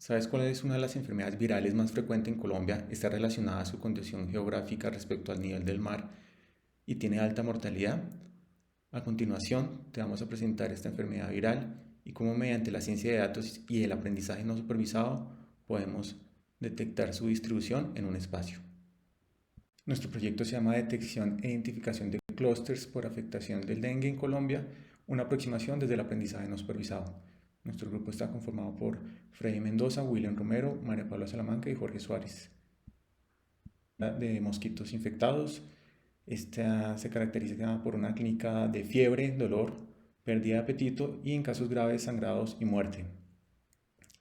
¿Sabes cuál es una de las enfermedades virales más frecuentes en Colombia? Está relacionada a su condición geográfica respecto al nivel del mar y tiene alta mortalidad. A continuación, te vamos a presentar esta enfermedad viral y cómo mediante la ciencia de datos y el aprendizaje no supervisado podemos detectar su distribución en un espacio. Nuestro proyecto se llama Detección e Identificación de Clústeres por Afectación del Dengue en Colombia, una aproximación desde el aprendizaje no supervisado. Nuestro grupo está conformado por Freddy Mendoza, William Romero, María Paula Salamanca y Jorge Suárez. De mosquitos infectados, esta se caracteriza por una clínica de fiebre, dolor, pérdida de apetito y en casos graves sangrados y muerte.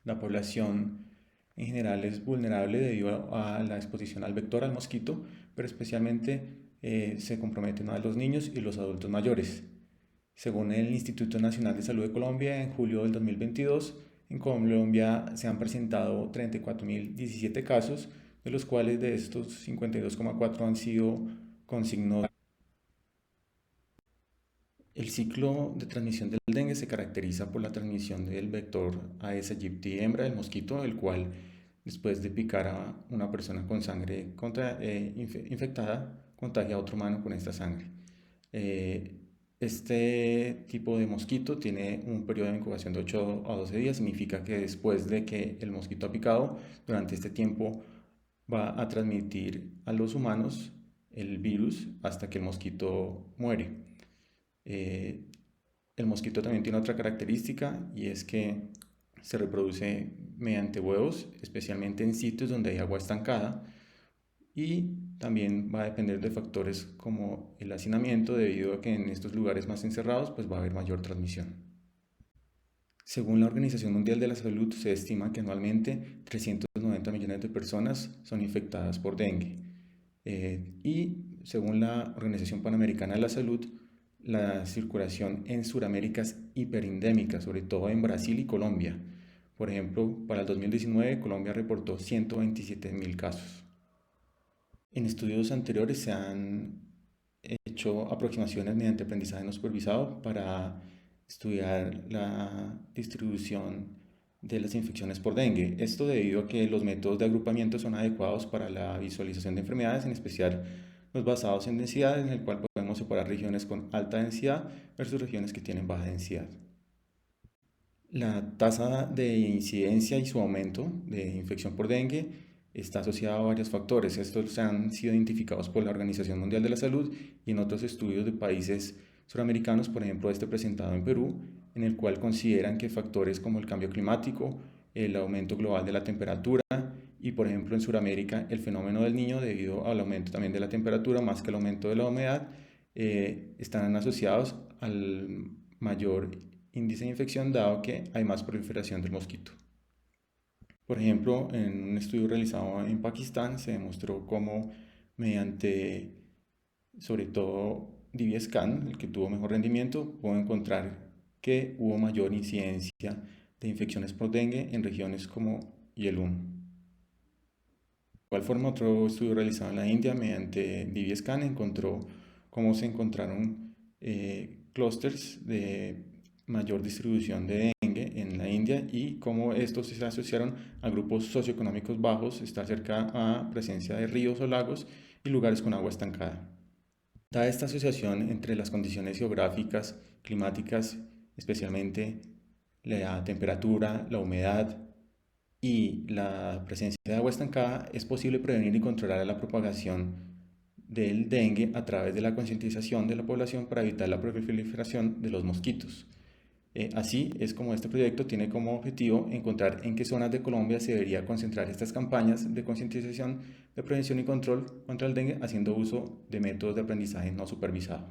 La población en general es vulnerable debido a la exposición al vector, al mosquito, pero especialmente se comprometen más los niños y los adultos mayores. Según el Instituto Nacional de Salud de Colombia, en julio del 2022, en Colombia se han presentado 34.017 casos, de los cuales de estos 52,4 han sido con signo. El ciclo de transmisión del dengue se caracteriza por la transmisión del vector Aedes aegypti hembra del mosquito, el cual después de picar a una persona con sangre infectada, contagia a otro humano con esta sangre. Este tipo de mosquito tiene un periodo de incubación de 8 a 12 días, significa que después de que el mosquito ha picado, durante este tiempo va a transmitir a los humanos el virus hasta que el mosquito muere. El mosquito también tiene otra característica y es que se reproduce mediante huevos, especialmente en sitios donde hay agua estancada, y también va a depender de factores como el hacinamiento, debido a que en estos lugares más encerrados pues va a haber mayor transmisión. Según la Organización Mundial de la Salud, se estima que anualmente 390 millones de personas son infectadas por dengue. Y según la Organización Panamericana de la Salud, la circulación en Sudamérica es hiperendémica, sobre todo en Brasil y Colombia. Por ejemplo, para el 2019 Colombia reportó 127.000 casos. En estudios anteriores se han hecho aproximaciones mediante aprendizaje no supervisado para estudiar la distribución de las infecciones por dengue. Esto debido a que los métodos de agrupamiento son adecuados para la visualización de enfermedades, en especial los basados en densidad, en el cual podemos separar regiones con alta densidad versus regiones que tienen baja densidad. La tasa de incidencia y su aumento de infección por dengue está asociada a varios factores. Estos han sido identificados por la Organización Mundial de la Salud y en otros estudios de países suramericanos, por ejemplo este presentado en Perú, en el cual consideran que factores como el cambio climático, el aumento global de la temperatura y por ejemplo en Sudamérica el fenómeno del niño, debido al aumento también de la temperatura más que el aumento de la humedad, están asociados al mayor índice de infección, dado que hay más proliferación del mosquito. Por ejemplo, en un estudio realizado en Pakistán se demostró cómo mediante, sobre todo, DBScan, el que tuvo mejor rendimiento, pudo encontrar que hubo mayor incidencia de infecciones por dengue en regiones como Yelum. De igual forma, otro estudio realizado en la India mediante DBScan encontró cómo se encontraron clústeres de mayor distribución de dengue en la India y cómo estos se asociaron a grupos socioeconómicos bajos, estar cerca a presencia de ríos o lagos y lugares con agua estancada. Dada esta asociación entre las condiciones geográficas, climáticas, especialmente la temperatura, la humedad y la presencia de agua estancada, es posible prevenir y controlar la propagación del dengue a través de la concientización de la población para evitar la proliferación de los mosquitos. Así es como este proyecto tiene como objetivo encontrar en qué zonas de Colombia se debería concentrar estas campañas de concientización, de prevención y control contra el dengue, haciendo uso de métodos de aprendizaje no supervisado.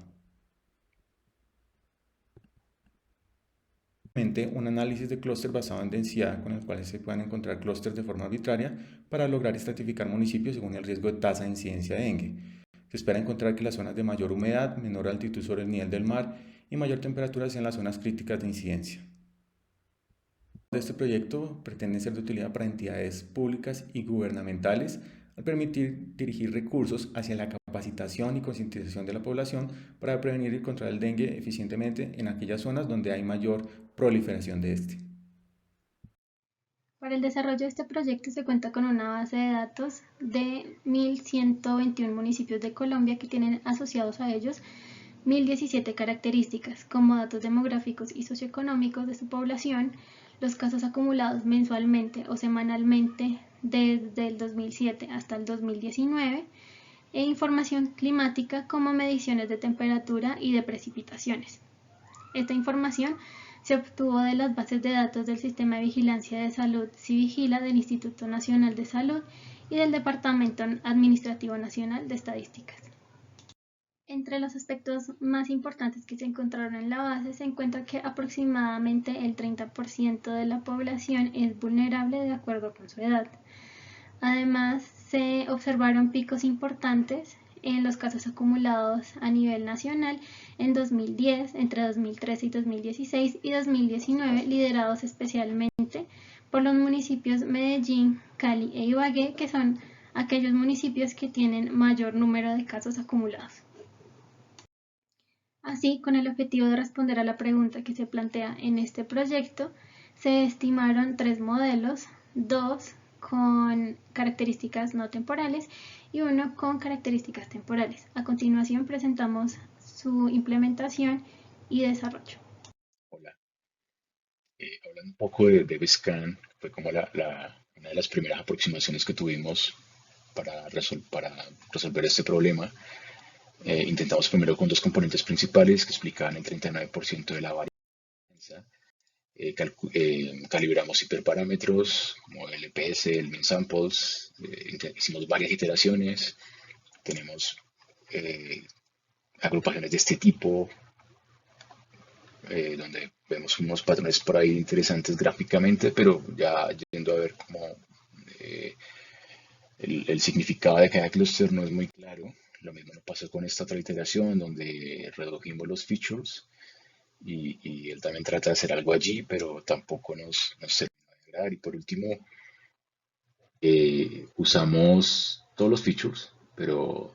Un análisis de clúster basado en densidad, con el cual se pueden encontrar clústeres de forma arbitraria para lograr estratificar municipios según el riesgo de tasa de incidencia de dengue. Se espera encontrar que las zonas de mayor humedad, menor altitud sobre el nivel del mar y mayor temperatura sean las zonas críticas de incidencia. Este proyecto pretende ser de utilidad para entidades públicas y gubernamentales al permitir dirigir recursos hacia la capacitación y concientización de la población para prevenir y controlar el dengue eficientemente en aquellas zonas donde hay mayor proliferación de este. Para el desarrollo de este proyecto se cuenta con una base de datos de 1.121 municipios de Colombia que tienen asociados a ellos 1.017 características, como datos demográficos y socioeconómicos de su población, los casos acumulados mensualmente o semanalmente desde el 2007 hasta el 2019, e información climática como mediciones de temperatura y de precipitaciones. Esta información se obtuvo de las bases de datos del Sistema de Vigilancia de Salud Civigila del Instituto Nacional de Salud y del Departamento Administrativo Nacional de Estadísticas. Entre los aspectos más importantes que se encontraron en la base se encuentra que aproximadamente el 30% de la población es vulnerable de acuerdo con su edad. Además, se observaron picos importantes en los casos acumulados a nivel nacional en 2010, entre 2013 y 2016 y 2019, liderados especialmente por los municipios Medellín, Cali e Ibagué, que son aquellos municipios que tienen mayor número de casos acumulados. Así, con el objetivo de responder a la pregunta que se plantea en este proyecto, se estimaron 3 modelos, 2 con características no temporales y uno con características temporales. A continuación presentamos su implementación y desarrollo. Hola, hablando un poco de DevScan, fue como una de las primeras aproximaciones que tuvimos para resolver este problema. Intentamos primero con dos componentes principales que explicaban el 39% de la varianza. Calibramos hiperparámetros como el EPS, el mean samples, hicimos varias iteraciones, tenemos agrupaciones de este tipo, donde vemos unos patrones por ahí interesantes gráficamente, pero ya yendo a ver cómo el significado de cada clúster no es muy claro. Lo mismo nos pasó con esta otra iteración donde redujimos los features y él también trata de hacer algo allí, pero tampoco nos terminó de agradar. Y por último, usamos todos los features, pero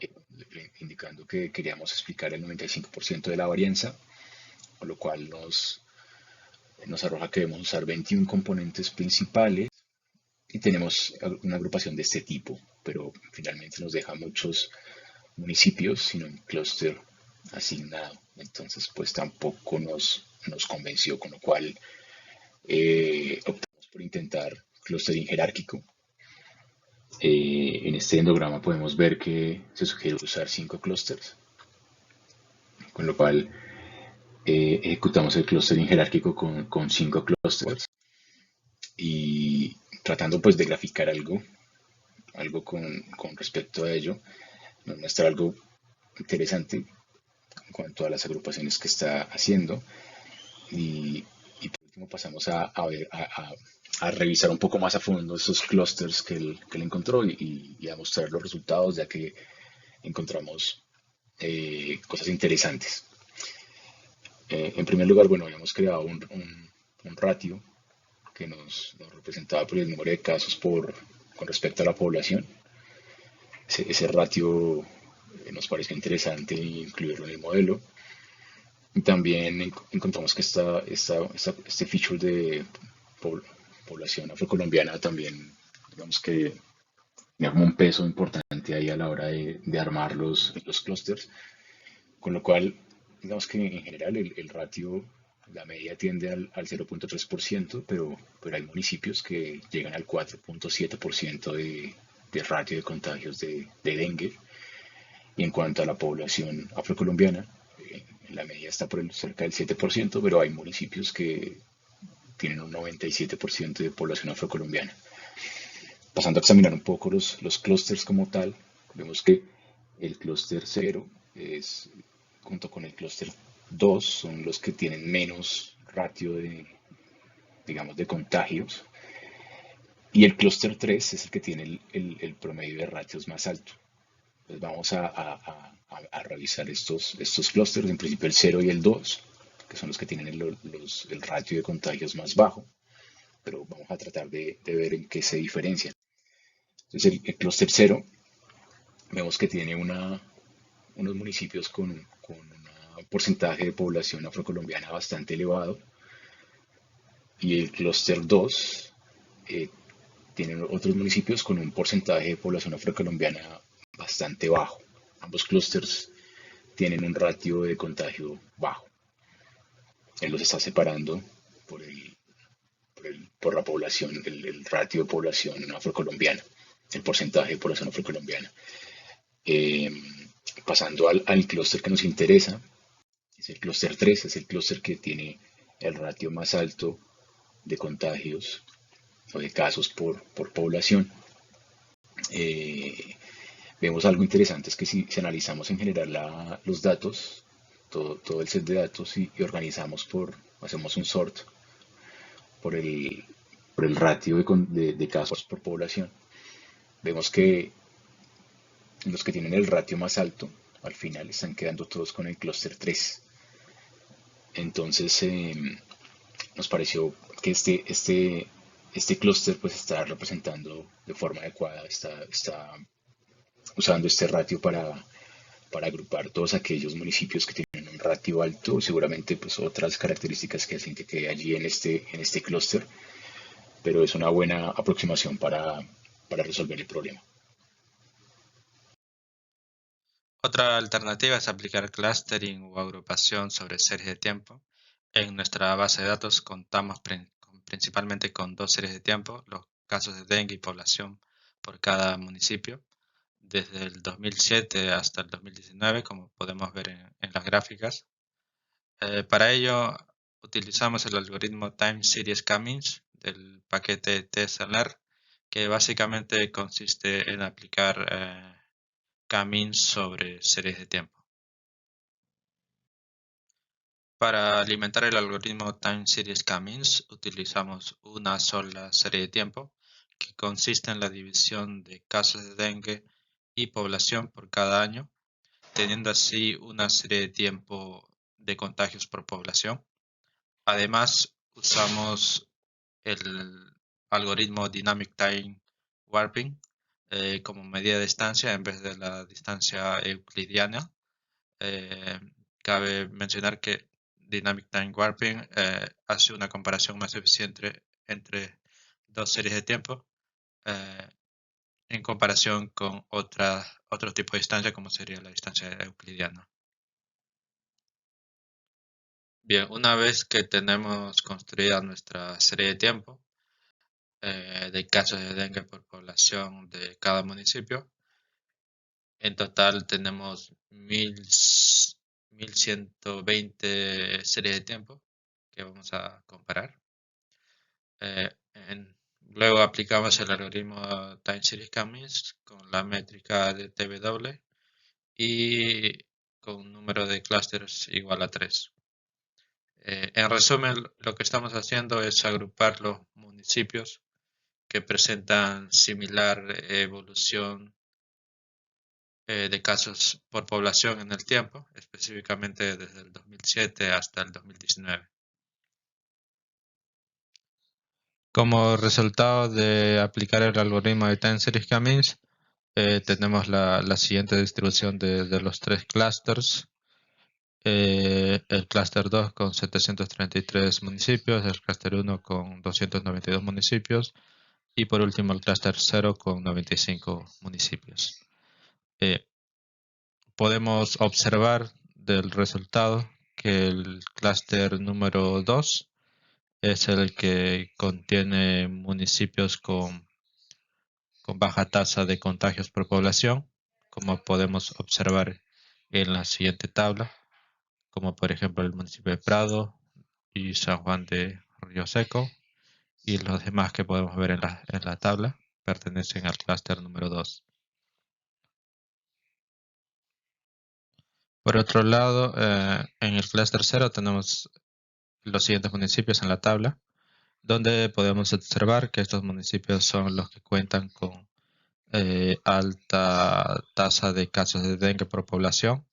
indicando que queríamos explicar el 95% de la varianza, con lo cual nos arroja que debemos usar 21 componentes principales y tenemos una agrupación de este tipo, pero finalmente nos deja muchos municipios sin un clúster asignado. Entonces, pues tampoco nos convenció, con lo cual optamos por intentar clustering jerárquico. En este endograma podemos ver que se sugiere usar 5 clusters, con lo cual ejecutamos el clustering jerárquico con 5 clusters y tratando pues de graficar algo con respecto a ello, nos muestra algo interesante en cuanto a las agrupaciones que está haciendo y por último pasamos a revisar un poco más a fondo esos clusters que él encontró y a mostrar los resultados, ya que encontramos cosas interesantes. En primer lugar, bueno, habíamos creado un ratio que nos representaba por el número de casos con respecto a la población. Ese ratio nos pareció interesante incluirlo en el modelo. Y también encontramos que este feature de población afrocolombiana también, digamos que tenía como un peso importante ahí a la hora de armar los clusters, con lo cual, digamos que en general el ratio, la media tiende al 0.3%, pero hay municipios que llegan al 4.7% de ratio de contagios de dengue. Y en cuanto a la población afrocolombiana, la media está por cerca del 7%, pero hay municipios que tienen un 97% de población afrocolombiana. Pasando a examinar un poco los clústeres como tal, vemos que el clúster 0 es, junto con el clúster 2, son los que tienen menos ratio digamos, de contagios. Y el clúster 3 es el que tiene el promedio de ratios más alto. Entonces vamos a revisar estos clústeres, en principio el 0 y el 2, que son los que tienen el ratio de contagios más bajo, pero vamos a tratar de ver en qué se diferencian. Entonces el clúster 0, vemos que tiene unos municipios con un porcentaje de población afrocolombiana bastante elevado, y el clúster 2 eh, tienen otros municipios con un porcentaje de población afrocolombiana bastante bajo. Ambos clústeres tienen un ratio de contagio bajo. Él los está separando por, por la población, el ratio de población afrocolombiana, el porcentaje de población afrocolombiana. Eh, Pasando al clúster que nos interesa, es el clúster 3, es el clúster que tiene el ratio más alto de contagios o de casos por población. Eh, Vemos algo interesante, es que si analizamos en general los datos, todo el set de datos y organizamos hacemos un sort por por el ratio de casos por población, vemos que los que tienen el ratio más alto al final están quedando todos con el clúster 3. Entonces nos pareció que este clúster pues está representando de forma adecuada, está usando este ratio para agrupar todos aquellos municipios que tienen un ratio alto, seguramente pues otras características que hacen que quede allí en este clúster, pero es una buena aproximación para resolver el problema. Otra alternativa es aplicar clustering o agrupación sobre series de tiempo. En nuestra base de datos contamos principalmente con dos series de tiempo, los casos de dengue y población por cada municipio, desde el 2007 hasta el 2019, como podemos ver en las gráficas. Para ello utilizamos el algoritmo Time Series K-means del paquete TSLR, que básicamente consiste en aplicar K-means sobre series de tiempo. Para alimentar el algoritmo Time Series K-means utilizamos una sola serie de tiempo que consiste en la división de casos de dengue y población por cada año, teniendo así una serie de tiempo de contagios por población. Además, usamos el algoritmo Dynamic Time Warping como medida de distancia en vez de la distancia euclidiana. Cabe mencionar que Dynamic Time Warping hace una comparación más eficiente entre dos series de tiempo en comparación con otro tipo de distancia como sería la distancia euclidiana. Bien, una vez que tenemos construida nuestra serie de tiempo de casos de dengue por población de cada municipio, en total tenemos 1120 series de tiempo que vamos a comparar. Luego aplicamos el algoritmo Time Series K-means con la métrica de TW y con un número de clústeres igual a 3. En resumen, lo que estamos haciendo es agrupar los municipios que presentan similar evolución de casos por población en el tiempo, específicamente desde el 2007 hasta el 2019. Como resultado de aplicar el algoritmo de Time Series K-means, tenemos la siguiente distribución de los tres clusters. El clúster 2 con 733 municipios, el clúster 1 con 292 municipios y por último el clúster 0 con 95 municipios. Podemos observar del resultado que el clúster número 2 es el que contiene municipios con baja tasa de contagios por población, como podemos observar en la siguiente tabla, como por ejemplo el municipio de Prado y San Juan de Río Seco, y los demás que podemos ver en la tabla pertenecen al clúster número 2. Por otro lado, en el clúster 0 tenemos los siguientes municipios en la tabla, donde podemos observar que estos municipios son los que cuentan con alta tasa de casos de dengue por población,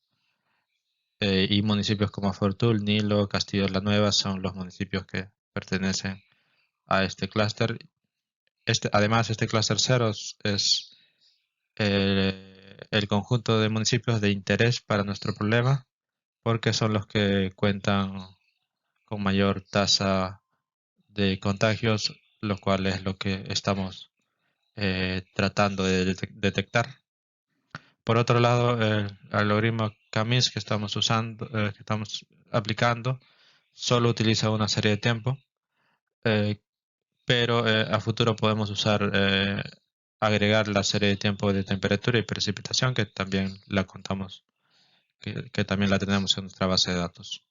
y municipios como Fortul, Nilo, Castillo de la Nueva son los municipios que pertenecen a este clúster. Además, este clúster 0 es el conjunto de municipios de interés para nuestro problema, porque son los que cuentan con mayor tasa de contagios lo cual es lo que estamos tratando de detectar. Por otro lado, el algoritmo Camis que estamos usando, que estamos aplicando, solo utiliza una serie de tiempo, pero a futuro podemos usar, agregar la serie de tiempo de temperatura y precipitación, que también la contamos, que también la tenemos en nuestra base de datos.